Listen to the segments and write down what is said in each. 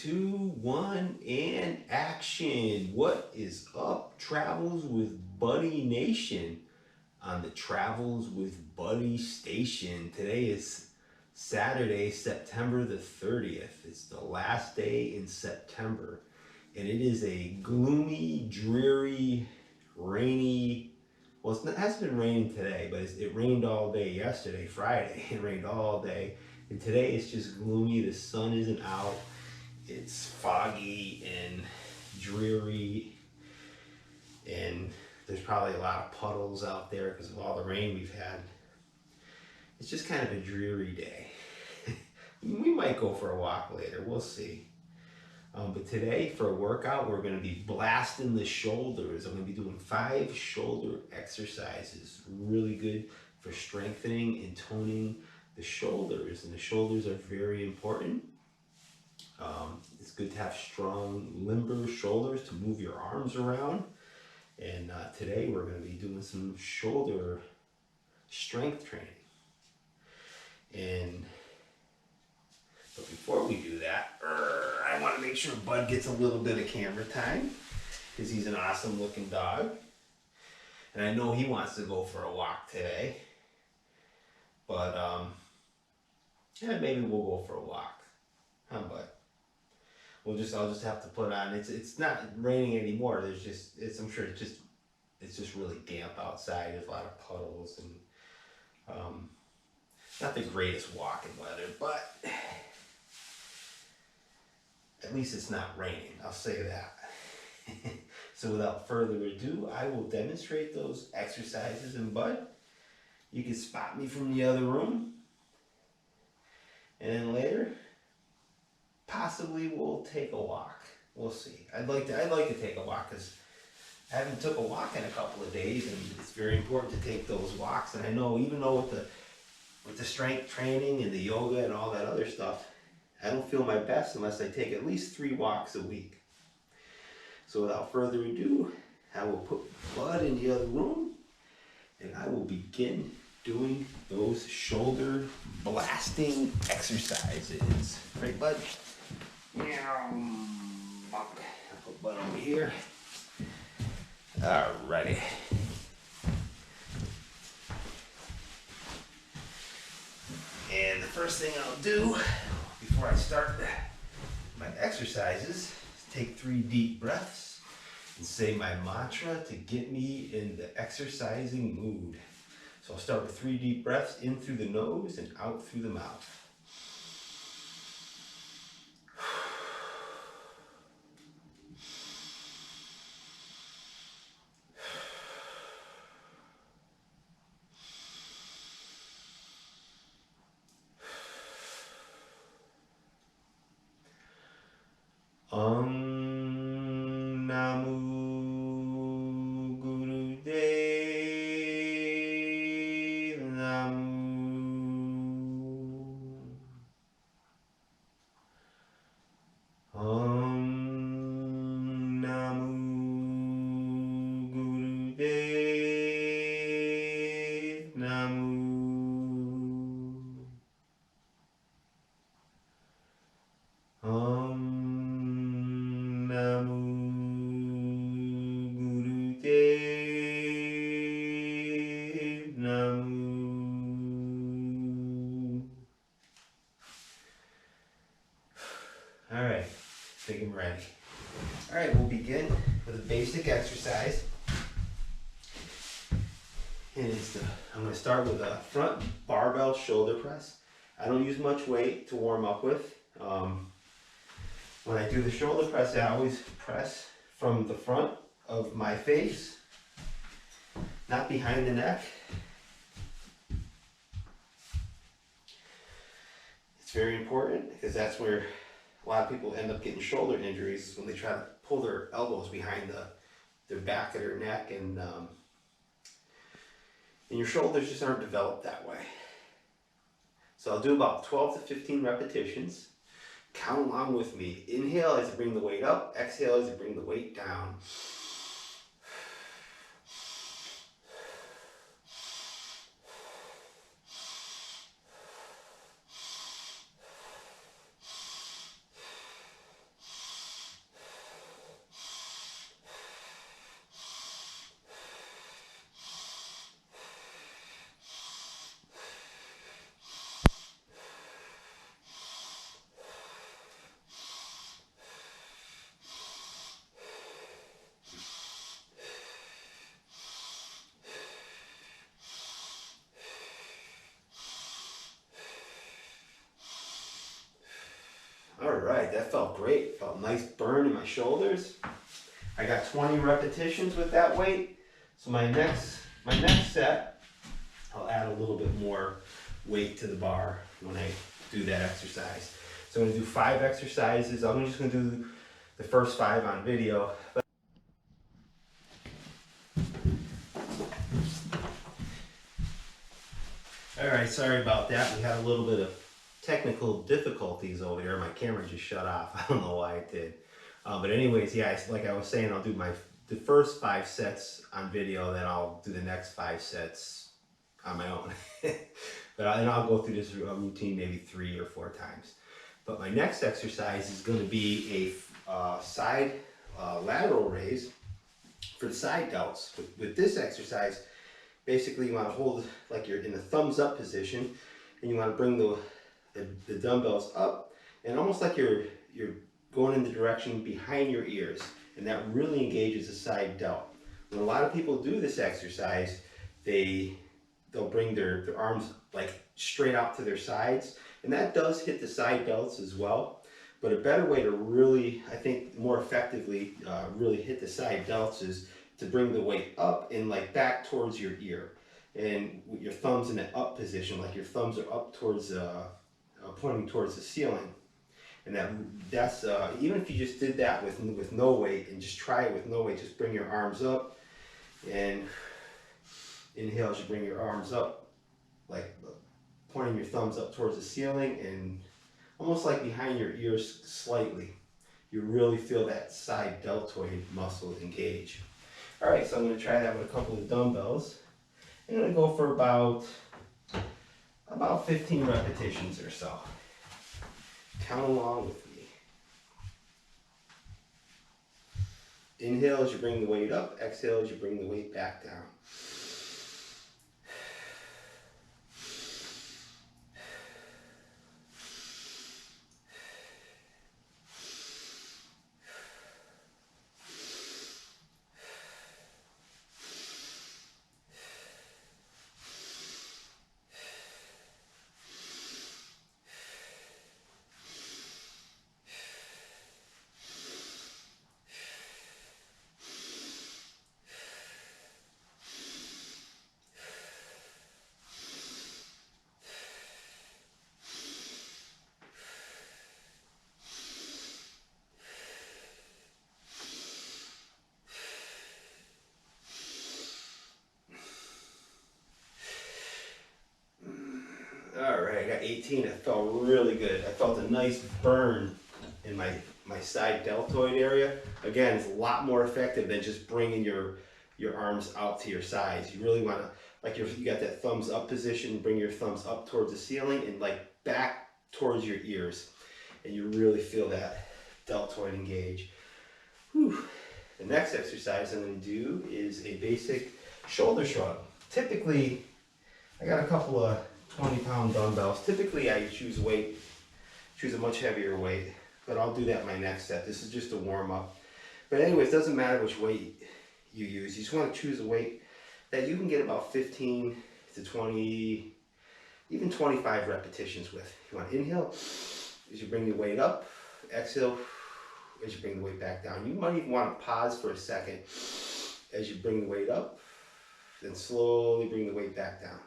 two, one, and action. What is up, Travels with Buddy Nation on the Travels with Buddy station? Today is Saturday, September the 30th. It's the last day in September, and it is a gloomy, dreary, rainy. Well, it hasn't been raining today, but it rained all day yesterday, Friday. It rained all day. And today it's just gloomy. The sun isn't out. It's foggy and dreary. And there's probably a lot of puddles out there because of all the rain we've had. It's just kind of a dreary day. We might go for a walk later. We'll see. But today for a workout, we're going to be blasting the shoulders. I'm going to be doing 5 shoulder exercises. Really good for strengthening and toning the shoulders. And the shoulders are very important. It's good to have strong, limber shoulders to move your arms around. And today we're going to be doing some shoulder strength training. But before we do that, I want to make sure Bud gets a little bit of camera time because he's an awesome looking dog. And I know he wants to go for a walk today. But yeah, maybe we'll go for a walk. Huh, Bud? I'll just have to put on. It's not raining anymore. I'm sure it's just really damp outside. There's a lot of puddles and not the greatest walking weather, but at least it's not raining, I'll say that. So without further ado, I will demonstrate those exercises. And Bud, you can spot me from the other room. And then later, possibly we'll take a walk. We'll see. I'd like to take a walk because I haven't took a walk in a couple of days, and it's very important to take those walks. And I know even though with the strength training and the yoga and all that other stuff, I don't feel my best unless I take at least 3 walks a week. So without further ado, I will put Bud in the other room and I will begin doing those shoulder blasting exercises. Right, Bud? I'll put Bud over here. Alrighty. And the first thing I'll do before I start my exercises is take 3 deep breaths and say my mantra to get me in the exercising mood. So I'll start with 3 deep breaths in through the nose and out through the mouth. Namu Guru Dev Namu Guru Dev All right, I think I'm ready. All right, we'll begin with a basic exercise. And I'm going to start with a front barbell shoulder press. I don't use much weight to warm up with. When I do the shoulder press, I always press from the front of my face, not behind the neck. It's very important because that's where a lot of people end up getting shoulder injuries when they try to pull their elbows behind their back of their neck, and your shoulders just aren't developed that way. So I'll do about 12 to 15 repetitions. Count along with me. Inhale as you bring the weight up, exhale as you bring the weight down. that felt great. Felt a nice burn in my shoulders. I got 20 repetitions with that weight. So my next set, I'll add a little bit more weight to the bar when I do that exercise. So I'm gonna do 5 exercises. I'm just gonna do the first 5 on video. All right, sorry about that. We had a little bit of technical difficulties over here. My camera just shut off. I don't know why it did. But anyways, yeah, like I was saying, I'll do the first 5 sets on video, then I'll do the next 5 sets on my own. And I'll go through this routine maybe 3 or 4 times. But my next exercise is going to be a side lateral raise for the side delts. With this exercise, basically you want to hold like you're in the thumbs up position, and you want to bring the dumbbells up, and almost like you're going in the direction behind your ears, and that really engages the side delt. When a lot of people do this exercise, they'll bring their arms like straight out to their sides, and that does hit the side delts as well. But a better way to really, I think, more effectively really hit the side delts is to bring the weight up and like back towards your ear, and with your thumbs in an up position, like your thumbs are up towards pointing towards the ceiling. And that's even if you just did that with no weight, and just try it with no weight, just bring your arms up and inhale as you bring your arms up, like pointing your thumbs up towards the ceiling and almost like behind your ears slightly. You really feel that side deltoid muscle engage. All right, so I'm going to try that with a couple of dumbbells. I'm going to go for about 15 repetitions or so. Count along with me. Inhale as you bring the weight up. Exhale as you bring the weight back down. All right, I got 18. It felt really good. I felt a nice burn in my side deltoid area. Again, it's a lot more effective than just bringing your arms out to your sides. You really want to, like you got that thumbs up position, bring your thumbs up towards the ceiling and like back towards your ears. And you really feel that deltoid engage. Whew. The next exercise I'm going to do is a basic shoulder shrug. Typically, I got a couple of 20-pound dumbbells. Typically I choose a much heavier weight, but I'll do that in my next set. This is just a warm-up. But anyways, it doesn't matter which weight you use. You just want to choose a weight that you can get about 15 to 20, even 25 repetitions with. You want to inhale as you bring the weight up, exhale as you bring the weight back down. You might even want to pause for a second as you bring the weight up, then slowly bring the weight back down.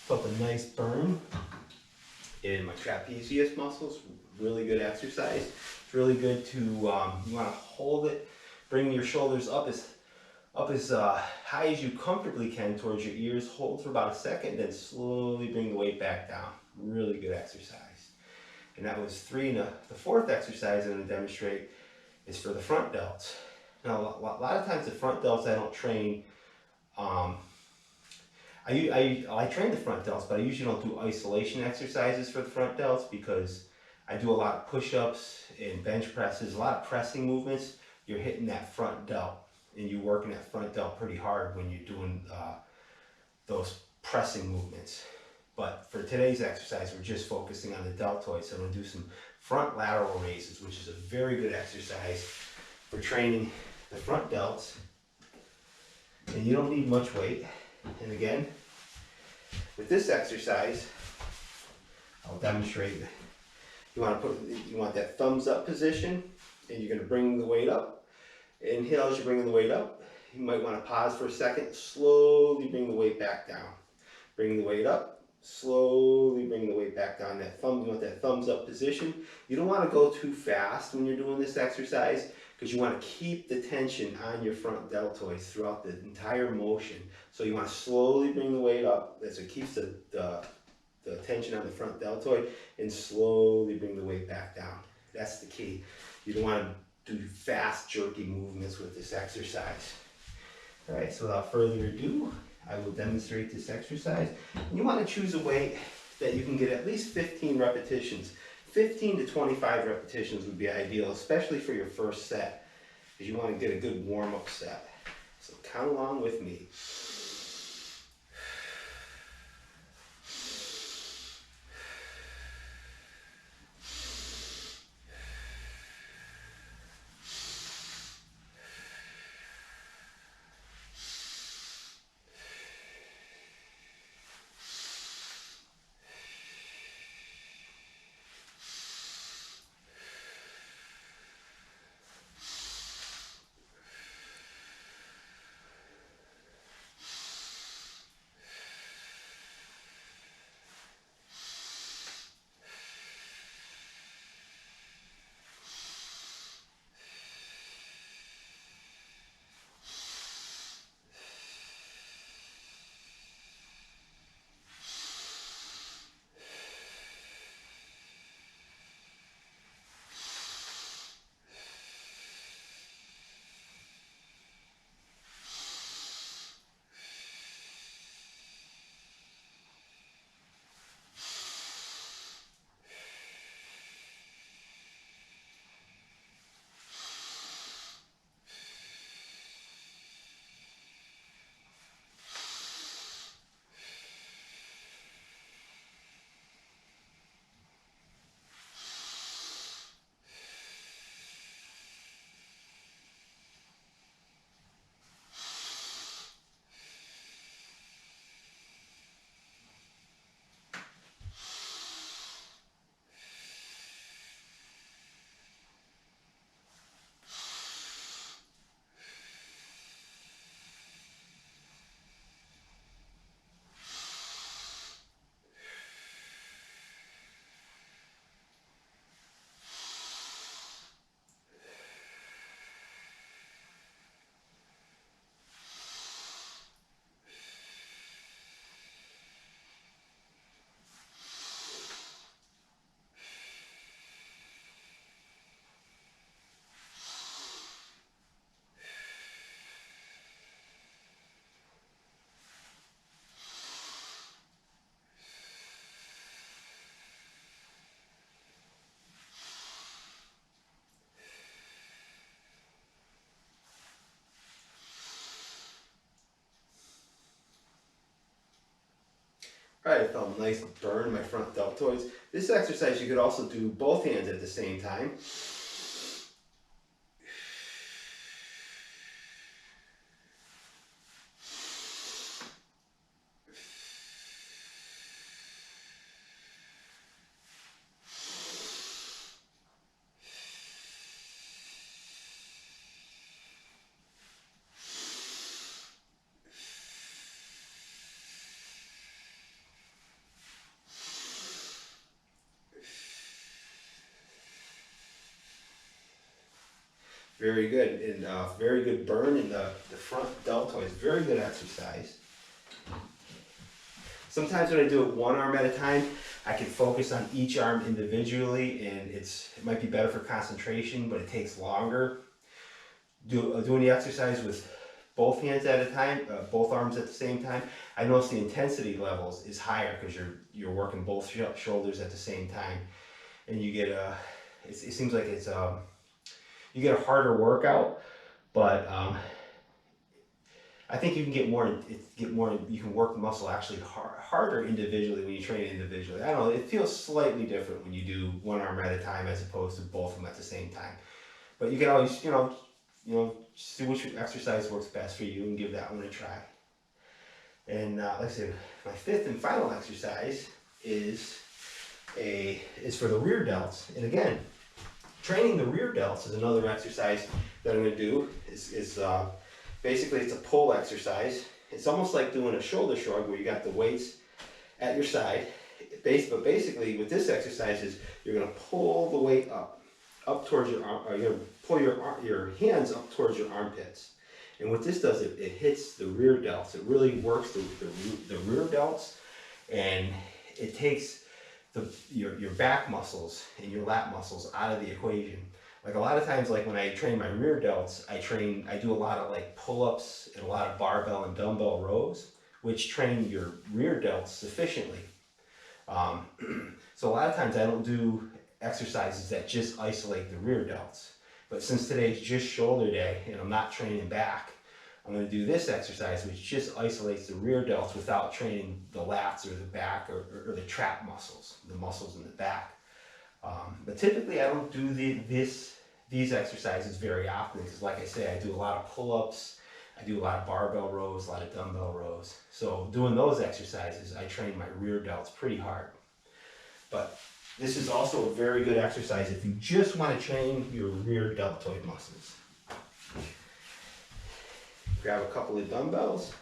Felt a nice burn in my trapezius muscles. Really good exercise. It's really good to, you want to hold it, bring your shoulders up as high as you comfortably can towards your ears. Hold for about a second, then slowly bring the weight back down. Really good exercise. And that was 3. And the fourth exercise I'm going to demonstrate is for the front delts. Now, a lot of times the front delts I don't train. I train the front delts, but I usually don't do isolation exercises for the front delts because I do a lot of push-ups and bench presses, a lot of pressing movements. You're hitting that front delt, and you're working that front delt pretty hard when you're doing those pressing movements. But for today's exercise, we're just focusing on the deltoid. So I'm going to do some front lateral raises, which is a very good exercise for training the front delts. And you don't need much weight. And again, with this exercise, I'll demonstrate. You want that thumbs up position, and you're going to bring the weight up. Inhale as you're bringing the weight up. You might want to pause for a second. Slowly bring the weight back down. Bring the weight up. Slowly bring the weight back down. You want that thumbs up position. You don't want to go too fast when you're doing this exercise because you want to keep the tension on your front deltoids throughout the entire motion. So you want to slowly bring the weight up. That's what keeps the tension on the front deltoid, and slowly bring the weight back down. That's the key. You don't want to do fast, jerky movements with this exercise. All right, so without further ado, I will demonstrate this exercise. And you want to choose a weight that you can get at least 15 repetitions. 15 to 25 repetitions would be ideal, especially for your first set, because you want to get a good warm-up set. So count along with me. All right, I felt a nice burn in my front deltoids. This exercise you could also do both hands at the same time. Very good, and very good burn in the front deltoid. Very good exercise. Sometimes when I do it one arm at a time, I can focus on each arm individually, and it might be better for concentration, but it takes longer. Doing the exercise with both hands at a time, both arms at the same time, I notice the intensity levels is higher because you're working both shoulders at the same time, and you get it seems like it's you get a harder workout, but I think you can get more. You can work the muscle actually harder individually when you train individually. I don't know. It feels slightly different when you do one arm at a time as opposed to both of them at the same time. But you can always, see which exercise works best for you and give that one a try. And like I said, my fifth and final exercise is for the rear delts. And again, training the rear delts is another exercise that I'm going to do. Basically, it's a pull exercise. It's almost like doing a shoulder shrug where you got the weights at your side. But basically, with this exercise, is you're going to pull the weight up towards your arm. You're going to pull your hands up towards your armpits. And what this does, it hits the rear delts. It really works the rear delts, and it takes your back muscles and your lat muscles out of the equation. Like a lot of times, like when I train my rear delts, I do a lot of like pull-ups and a lot of barbell and dumbbell rows, which train your rear delts sufficiently. So a lot of times I don't do exercises that just isolate the rear delts. But since today's just shoulder day and I'm not training back, I'm going to do this exercise which just isolates the rear delts without training the lats or the back or the trap muscles, the muscles in the back. But typically I don't do these exercises very often because, like I say, I do a lot of pull-ups, I do a lot of barbell rows, a lot of dumbbell rows. So doing those exercises, I train my rear delts pretty hard. But this is also a very good exercise if you just want to train your rear deltoid muscles. Grab a couple of dumbbells,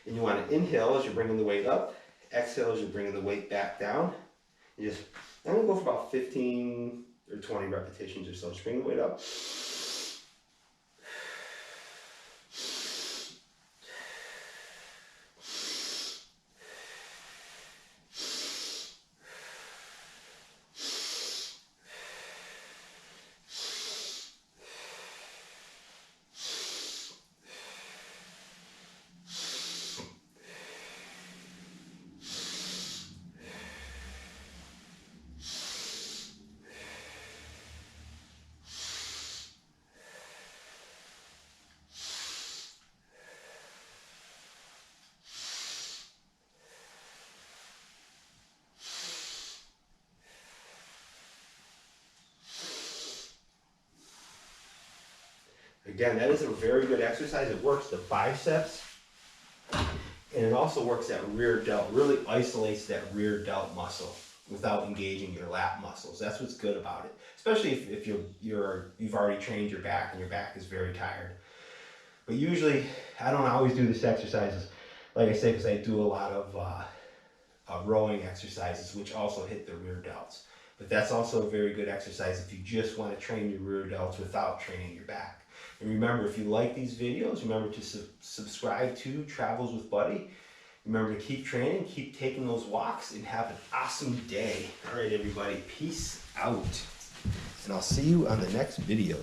and you want to inhale as you're bringing the weight up, exhale as you're bringing the weight back down. I'm going to go for about 15 or 20 repetitions or so. Just bring the weight up. Again, that is a very good exercise. It works the biceps, and it also works that rear delt. Really isolates that rear delt muscle without engaging your lat muscles. That's what's good about it, especially if you've already trained your back and your back is very tired. But usually, I don't always do this exercises, like I say, because I do a lot of rowing exercises, which also hit the rear delts. But that's also a very good exercise if you just want to train your rear delts without training your back. And remember, if you like these videos, remember to subscribe to Travels with Buddy. Remember to keep training, keep taking those walks, and have an awesome day. All right, everybody, peace out. And I'll see you on the next video.